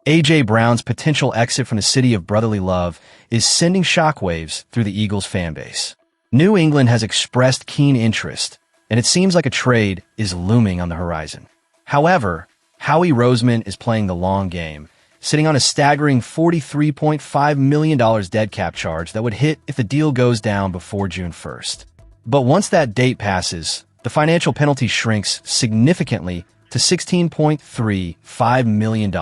A.J. Brown's potential exit from the city of brotherly love is sending shockwaves through the Eagles' fanbase. New England has expressed keen interest, and it seems like a trade is looming on the horizon. However, Howie Roseman is playing the long game, sitting on a staggering $43.5 million dead cap charge that would hit if the deal goes down before June 1st. But once that date passes, the financial penalty shrinks significantly to $16.35 million,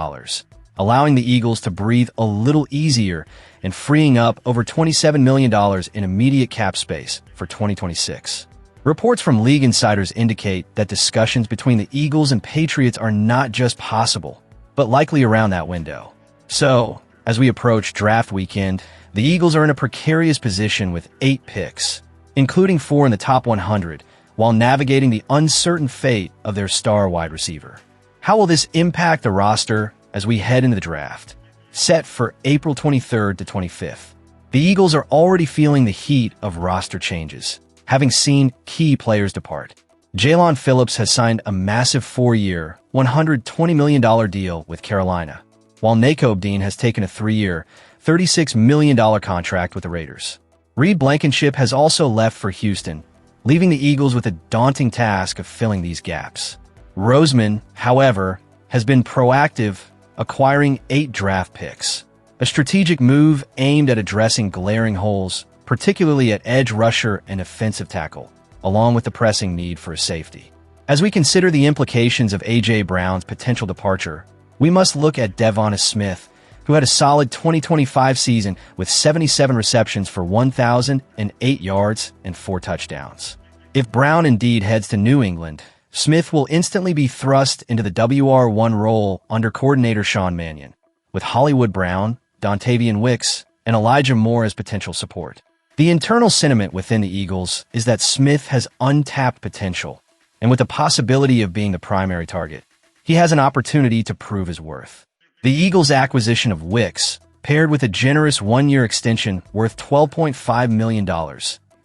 allowing the Eagles to breathe a little easier and freeing up over $27 million in immediate cap space for 2026. Reports from league insiders indicate that discussions between the Eagles and Patriots are not just possible, but likely around that window. So, as we approach draft weekend, the Eagles are in a precarious position with 8 picks, including 4 in the top 100, while navigating the uncertain fate of their star wide receiver. How will this impact the roster as we head into the draft, set for April 23rd to 25th? The Eagles are already feeling the heat of roster changes, having seen key players depart. Jaelan Phillips has signed a massive 4-year, $120 million deal with Carolina, while Nakobe Dean has taken a 3-year, $36 million contract with the Raiders. Reed Blankenship has also left for Houston, leaving the Eagles with a daunting task of filling these gaps. Roseman, however, has been proactive, acquiring 8 draft picks, a strategic move aimed at addressing glaring holes, particularly at edge rusher and offensive tackle, along with the pressing need for a safety. As we consider the implications of A.J. Brown's potential departure, we must look at Devonta Smith, who had a solid 2025 season with 77 receptions for 1,008 yards and 4 touchdowns. If Brown indeed heads to New England, Smith will instantly be thrust into the WR1 role under coordinator Sean Mannion, with Hollywood Brown, Dontavian Wicks, and Elijah Moore as potential support. The internal sentiment within the Eagles is that Smith has untapped potential, and with the possibility of being the primary target, he has an opportunity to prove his worth. The Eagles' acquisition of Wicks, paired with a generous 1-year extension worth $12.5 million,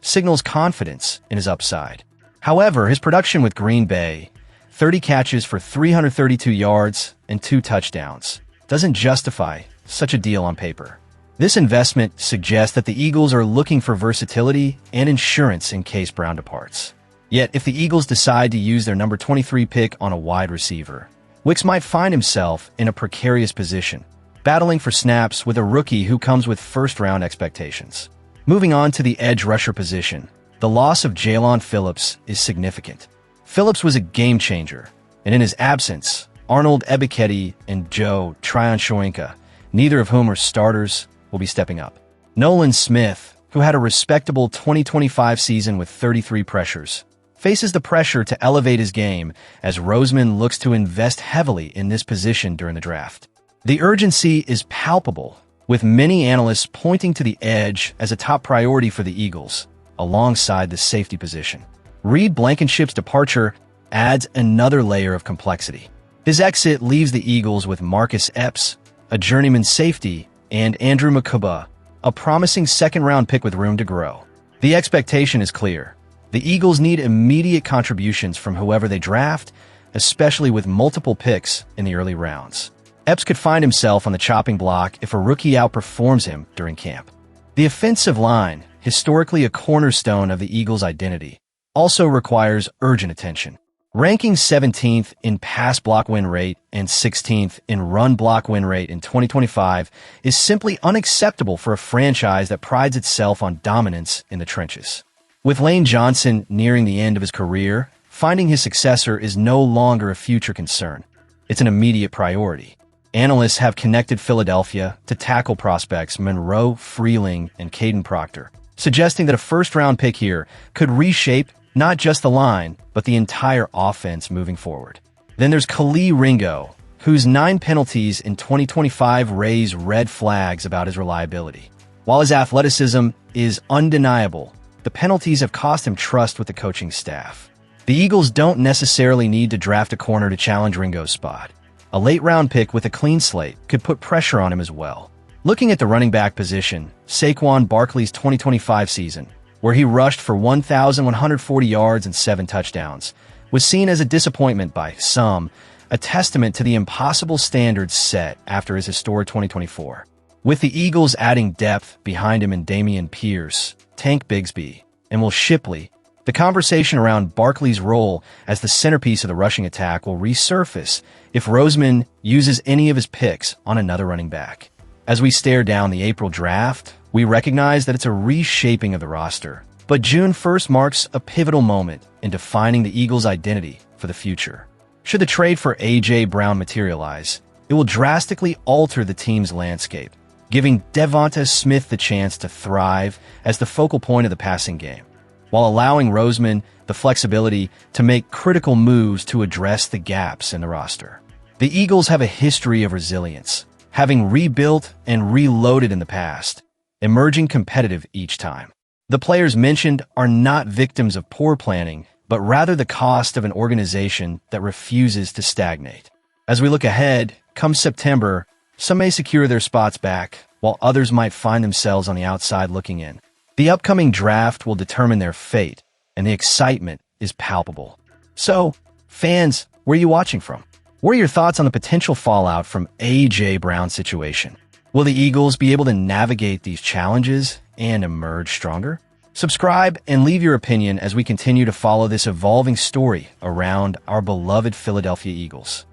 signals confidence in his upside. However, his production with Green Bay, 30 catches for 332 yards and 2 touchdowns, doesn't justify such a deal on paper. This investment suggests that the Eagles are looking for versatility and insurance in case Brown departs. Yet, if the Eagles decide to use their number 23 pick on a wide receiver, Wicks might find himself in a precarious position, battling for snaps with a rookie who comes with first-round expectations. Moving on to the edge rusher position, the loss of Jaelan Phillips is significant. Phillips was a game-changer, and in his absence, Arnold Ebiketie and Joe Tryon-Shoyinka, neither of whom are starters, will be stepping up. Nolan Smith, who had a respectable 2025 season with 33 pressures, faces the pressure to elevate his game as Roseman looks to invest heavily in this position during the draft. The urgency is palpable, with many analysts pointing to the edge as a top priority for the Eagles, alongside the safety position. Reed Blankenship's departure adds another layer of complexity. His exit leaves the Eagles with Marcus Epps, a journeyman safety, and Andrew Nakobe, a promising second-round pick with room to grow. The expectation is clear. The Eagles need immediate contributions from whoever they draft, especially with multiple picks in the early rounds. Epps could find himself on the chopping block if a rookie outperforms him during camp. The offensive line, historically a cornerstone of the Eagles' identity, also requires urgent attention. Ranking 17th in pass block win rate and 16th in run block win rate in 2025 is simply unacceptable for a franchise that prides itself on dominance in the trenches. With Lane Johnson nearing the end of his career, finding his successor is no longer a future concern. It's an immediate priority. Analysts have connected Philadelphia to tackle prospects Monroe, Freeling, and Caden Proctor, suggesting that a first-round pick here could reshape not just the line, but the entire offense moving forward. Then there's Khalil Ringo, whose 9 penalties in 2025 raise red flags about his reliability. While his athleticism is undeniable, the penalties have cost him trust with the coaching staff. The Eagles don't necessarily need to draft a corner to challenge Ringo's spot. A late-round pick with a clean slate could put pressure on him as well. Looking at the running back position, Saquon Barkley's 2025 season, where he rushed for 1,140 yards and 7 touchdowns, was seen as a disappointment by some, a testament to the impossible standards set after his historic 2024. With the Eagles adding depth behind him in Dameon Pierce, Tank Bigsby, and Will Shipley, the conversation around Barkley's role as the centerpiece of the rushing attack will resurface if Roseman uses any of his picks on another running back. As we stare down the April draft, we recognize that it's a reshaping of the roster. But June 1st marks a pivotal moment in defining the Eagles' identity for the future. Should the trade for A.J. Brown materialize, it will drastically alter the team's landscape, giving Devonta Smith the chance to thrive as the focal point of the passing game, while allowing Roseman the flexibility to make critical moves to address the gaps in the roster. The Eagles have a history of resilience, having rebuilt and reloaded in the past, emerging competitive each time. The players mentioned are not victims of poor planning, but rather the cost of an organization that refuses to stagnate. As we look ahead, come September, some may secure their spots back, while others might find themselves on the outside looking in. The upcoming draft will determine their fate, and the excitement is palpable. So, fans, where are you watching from? What are your thoughts on the potential fallout from A.J. Brown's situation? Will the Eagles be able to navigate these challenges and emerge stronger? Subscribe and leave your opinion as we continue to follow this evolving story around our beloved Philadelphia Eagles.